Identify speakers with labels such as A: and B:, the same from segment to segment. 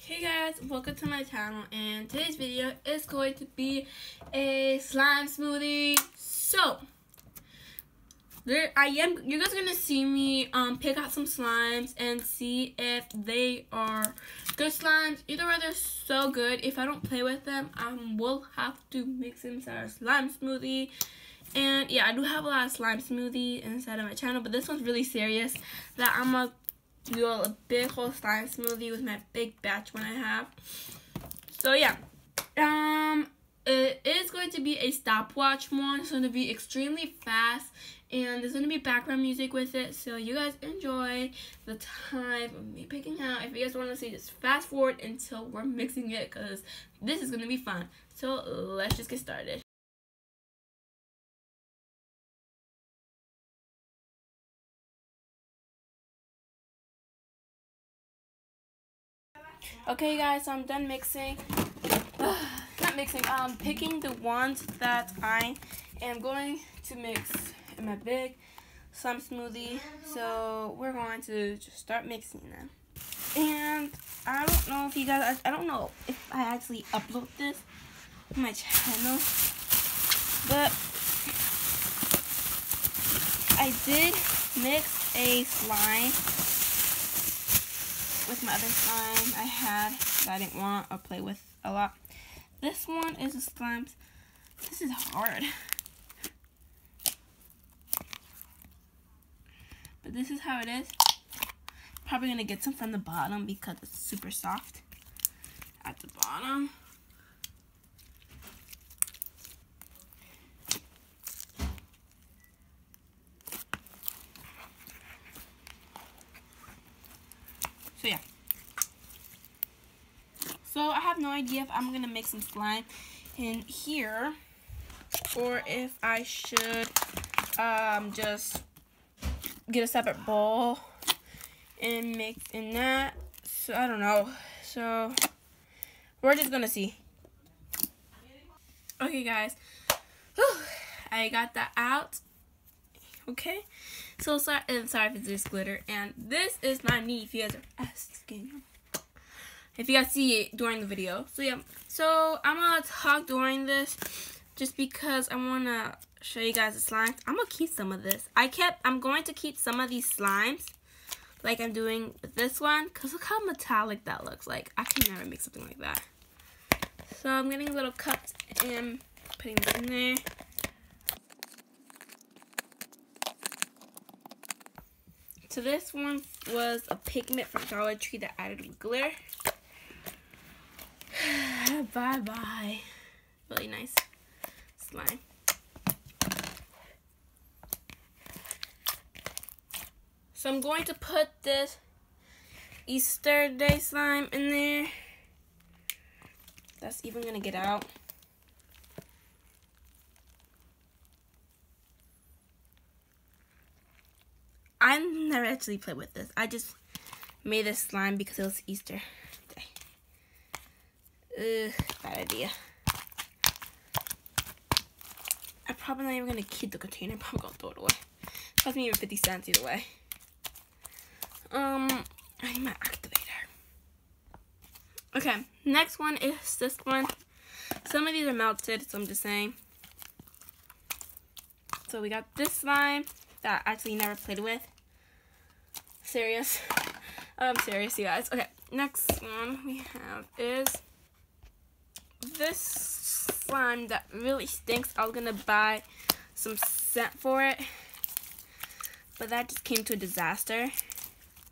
A: Hey guys, welcome to my channel, and today's video is going to be a slime smoothie. So you're guys are gonna see me pick out some slimes and see if they are good slimes. Either way, they're so good. If I don't play with them, I will have to mix them inside a slime smoothie. And yeah, I do have a lot of slime smoothie inside of my channel, but this one's really serious that I'm gonna do a big whole slime smoothie with my big batch one I have. So yeah, it is going to be a stopwatch one. It's going to be extremely fast, and there's going to be background music with it. So you guys enjoy the time of me picking out. If you guys want to see, just fast forward until we're mixing it, because this is going to be fun. So let's just get started. Okay guys, so I'm done mixing. Picking the ones that I am going to mix in my big slime smoothie. So we're going to just start mixing them. And I don't know if you guys, I don't know if I actually upload this on my channel, but I did mix a slime with my other slime I had that I didn't want or play with a lot. This one is a slime. This is hard. But this is how it is. Probably gonna get some from the bottom because it's super soft at the bottom. So yeah. So I have no idea if I'm gonna make some slime in here or if I should just get a separate bowl and mix in that. So I don't know. So we're just gonna see. Okay guys. Whew. I got that out. Okay. So sorry for this glitter, and this is my knee if you guys are asking. If you guys see it during the video. So yeah, so I'm gonna talk during this just because I wanna show you guys the slimes. I'm gonna keep some of this. I'm going to keep some of these slimes like I'm doing with this one, because look how metallic that looks like. I can never make something like that. So I'm getting little cups and putting this in there. So this one was a pigment from Dollar Tree that added with glitter. Bye-bye. Really nice slime. So I'm going to put this Easter Day slime in there. That's even going to get out. I never actually played with this. I just made this slime because it was Easter Day. Bad idea. I'm probably not even going to keep the container. I'm probably going to throw it away. It cost me even 50 cents either way. I need my activator. Okay, next one is this one. Some of these are melted, so I'm just saying. So we got this slime that I actually never played with. Serious. I'm serious, you guys. Okay, next one we have is this slime that really stinks. I was gonna buy some scent for it, but that just came to a disaster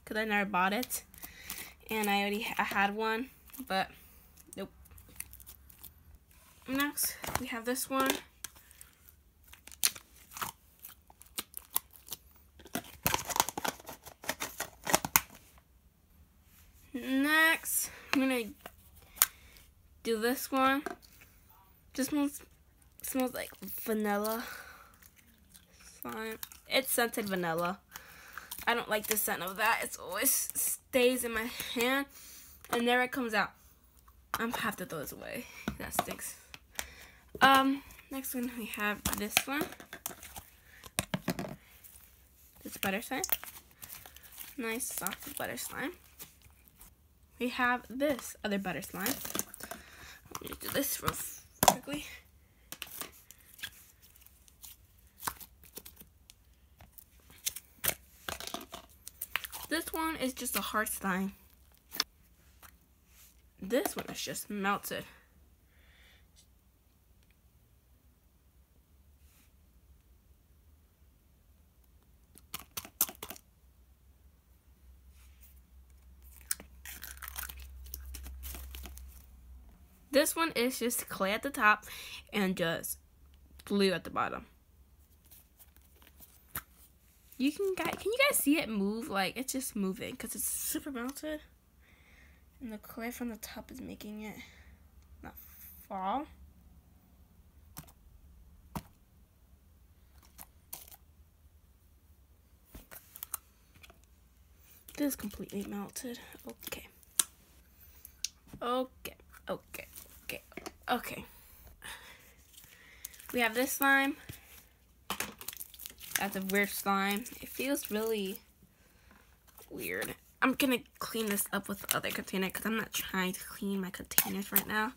A: because I never bought it, and I had one, but nope. Next we have this one. Next, I'm gonna do this one. This one smells like vanilla slime. It's scented vanilla. I don't like the scent of that. It always stays in my hand and never comes out. I'm gonna have to throw this away. That stinks. Next one we have this one. This butter slime. Nice soft butter slime. we have this other butter slime. Let me do this real quickly. This one is just a hard slime. This one is just melted. This one is just clay at the top and just glue at the bottom. Can you guys see it move? Like, it's just moving because it's super melted. And the clay from the top is making it not fall. This is completely melted. Okay. Okay. We have this slime. That's a weird slime. It feels really weird. I'm gonna clean this up with the other container because I'm not trying to clean my containers right now.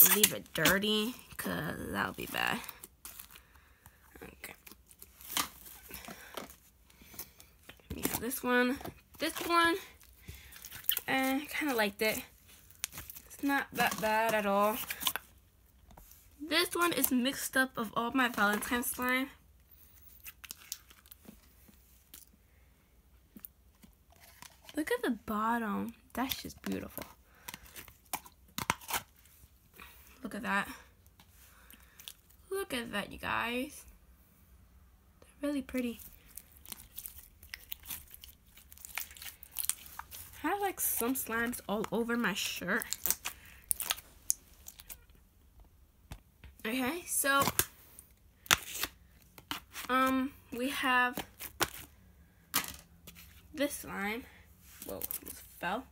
A: Or leave it dirty because that would be bad. Okay. We have this one. This one, I kind of liked it. It's not that bad at all. This one is mixed up of all my Valentine slime. Look at the bottom. That's just beautiful. Look at that. Look at that, you guys. They're really pretty. I have like some slimes all over my shirt. Okay, so we have this slime. Whoa, it fell.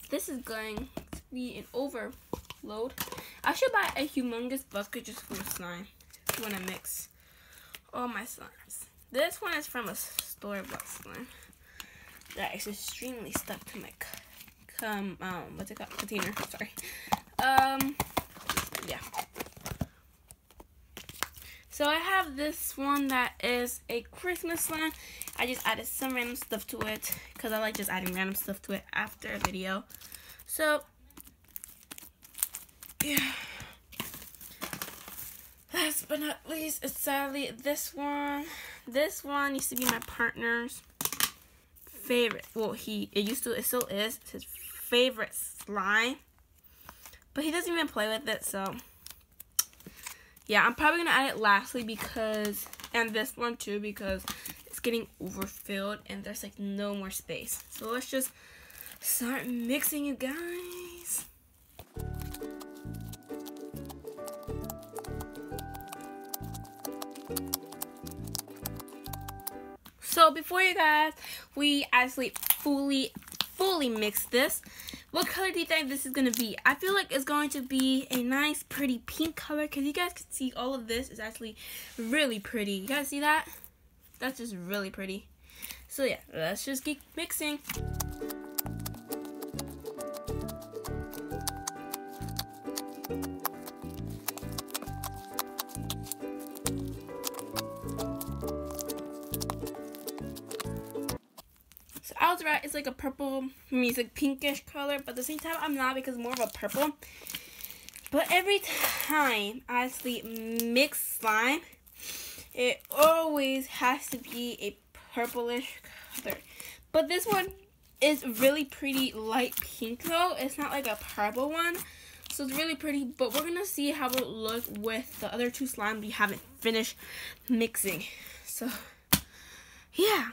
A: This is going to be an overload. I should buy a humongous bucket just full of slime when I mix all my slimes. This one is from a store-bought slime that is extremely stuck to my what's it called? Container. Sorry. Yeah. So I have this one that is a Christmas slime. I just added some random stuff to it because I like just adding random stuff to it after a video. So yeah. Last but not least, it's sadly this one. This one used to be my partner's favorite. Well, it still is his favorite slime. But he doesn't even play with it, so yeah, I'm probably gonna add it lastly and this one too, because it's getting overfilled and there's like no more space. So let's just start mixing, you guys. So before you guys, we actually fully mix this. What color do you think this is going to be? I feel like it's going to be a nice, pretty pink color because you guys can see all of this is actually really pretty. You guys see that? That's just really pretty. So yeah, let's just keep mixing. So I was right, it's like a purple, it's like pinkish color, but at the same time I'm not because it's more of a purple. But every time I actually mix slime, it always has to be a purplish color. But this one is really pretty light pink though. It's not like a purple one. So it's really pretty, but we're gonna see how it will look with the other two slimes we haven't finished mixing. So yeah.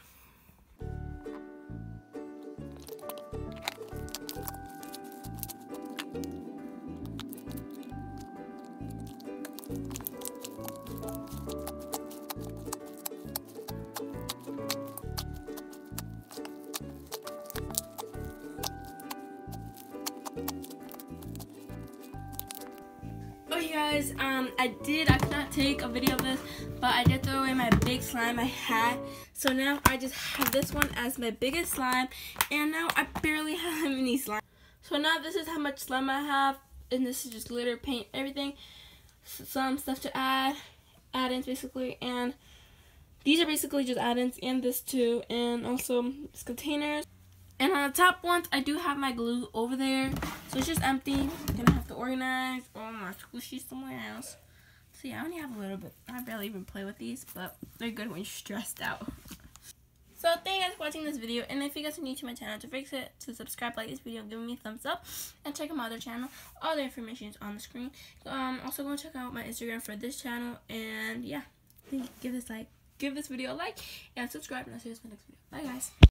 A: guys, I could not take a video of this, but I did throw away my big slime I had. So now I just have this one as my biggest slime, and now I barely have any slime. So now this is how much slime I have, and this is just glitter, paint, everything. Some stuff to add-ins basically, and these are basically just add-ins, and this too, and also these containers. And on the top ones, I do have my glue over there, so it's just empty. I'm gonna have to organize all my squishies somewhere else. So yeah, I only have a little bit. I barely even play with these, but they're good when you're stressed out. So thank you guys for watching this video, and if you guys are new to my channel, to fix it, to subscribe, like this video, give me a thumbs up, and check out my other channel. All the information is on the screen. Also go check out my Instagram for this channel, and yeah, give this video a like, and subscribe, and I'll see you guys in the next video. Bye guys.